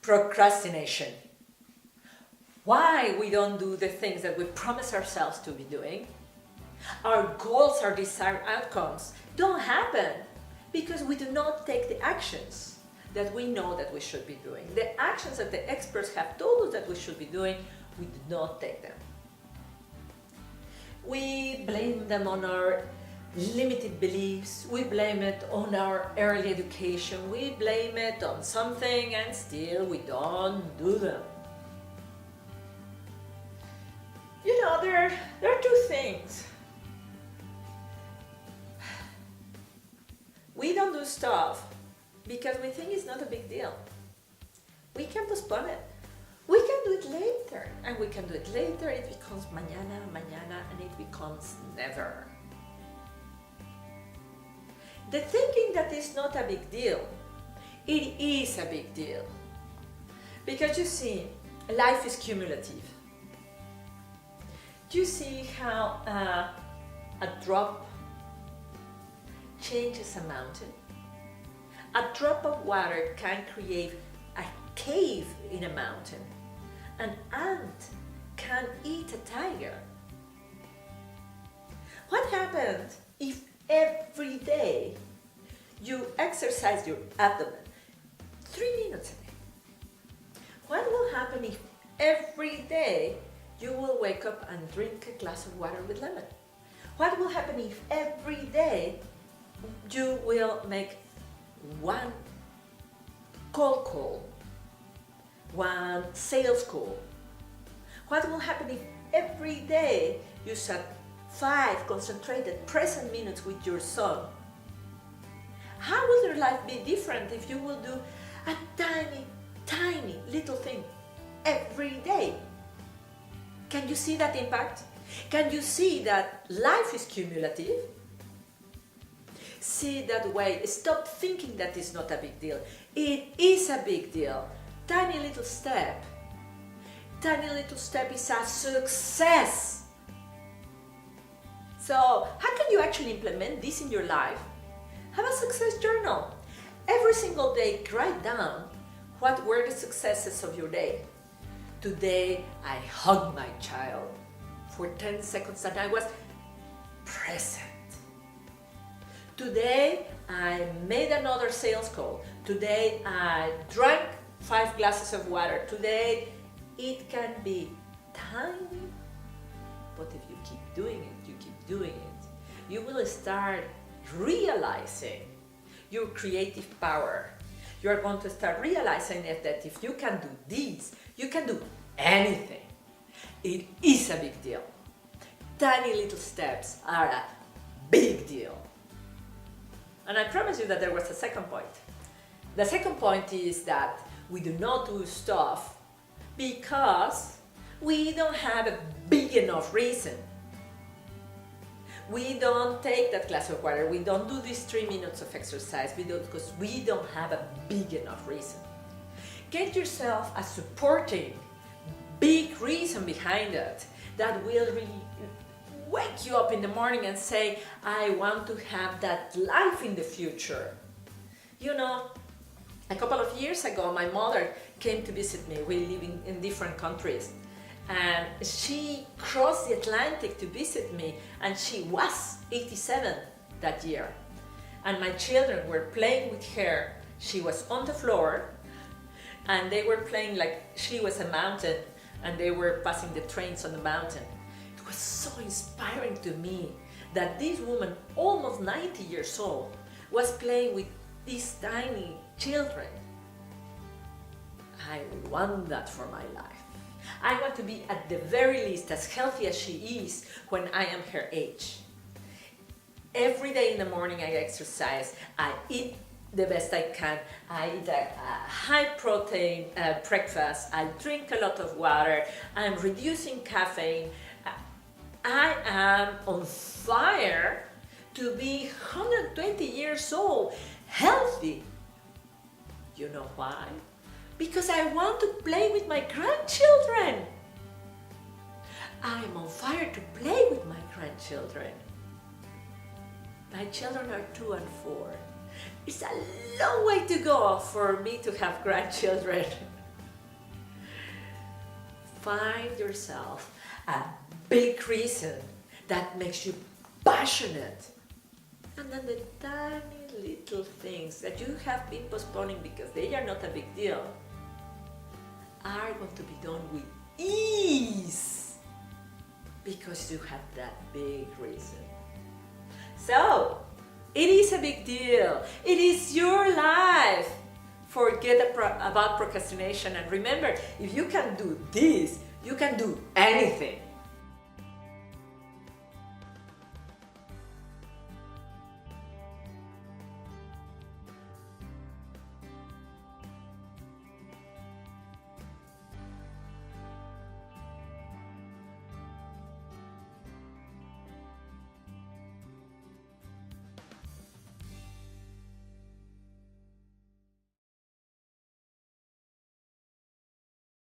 procrastination. Why we don't do the things that we promise ourselves to be doing. Our goals, our desired outcomes don't happen because we do not take the actions that we know that we should be doing. The actions that the experts have told us that we should be doing, we do not take them. We blame them on our limited beliefs, we blame it on our early education, we blame it on something, and still we don't do them. You know, there are two things. We don't do stuff because we think it's not a big deal. We can postpone it. We can do it later, and we can do it later, it becomes mañana, and it becomes never. The thinking that is not a big deal, it is a big deal. Because you see, life is cumulative. Do you see how a drop changes a mountain? A drop of water can create a cave in a mountain. An ant can eat a tiger. What happens if every day you exercise your abdomen 3 minutes a day? What will happen if every day you will wake up and drink a glass of water with lemon? What will happen if every day you will make one cold call, one sales call? What will happen if every day you set 5 concentrated present minutes with your son? How will your life be different if you will do a tiny little thing every day? Can you see that impact? Can you see that life is cumulative? See that way. Stop thinking that it's not a big deal. It is a big deal. Tiny little step. Tiny little step is a success. So, how can you actually implement this in your life? Have a success journal. Every single day, write down what were the successes of your day. Today, I hugged my child for 10 seconds and I was present. Today, I made another sales call. Today, I drank 5 glasses of water. Today, it can be tiny, but if you keep doing it, you will start realizing your creative power. You are going to start realizing that if you can do this, you can do anything. It is a big deal. Tiny little steps are a big deal. And I promise you that there was a second point. The second point is that we do not do stuff because we don't have a big enough reason. We don't take that glass of water, we don't do these 3 minutes of exercise because we don't have a big enough reason. Get yourself a supporting, big reason behind it that will really wake you up in the morning and say, I want to have that life in the future. You know, a couple of years ago, my mother came to visit me. We live in different countries. And she crossed the Atlantic to visit me, and she was 87 that year. And my children were playing with her. She was on the floor, and they were playing like she was a mountain, and they were passing the trains on the mountain. It was so inspiring to me that this woman, almost 90 years old, was playing with these tiny children. I want that for my life. I want to be at the very least as healthy as she is when I am her age. Every day in the morning I exercise, I eat the best I can, I eat a high protein breakfast, I drink a lot of water, I'm reducing caffeine. I am on fire to be 120 years old, healthy. You know why? Because I want to play with my grandchildren. I am on fire to play with my grandchildren. My children are 2 and 4. It's a long way to go for me to have grandchildren. find yourself a big reason that makes you passionate. And then the tiny little things that you have been postponing because they are not a big deal are going to be done with ease because you have that big reason. So, it is a big deal. It is your life. Forget about procrastination and remember, if you can do this, you can do anything.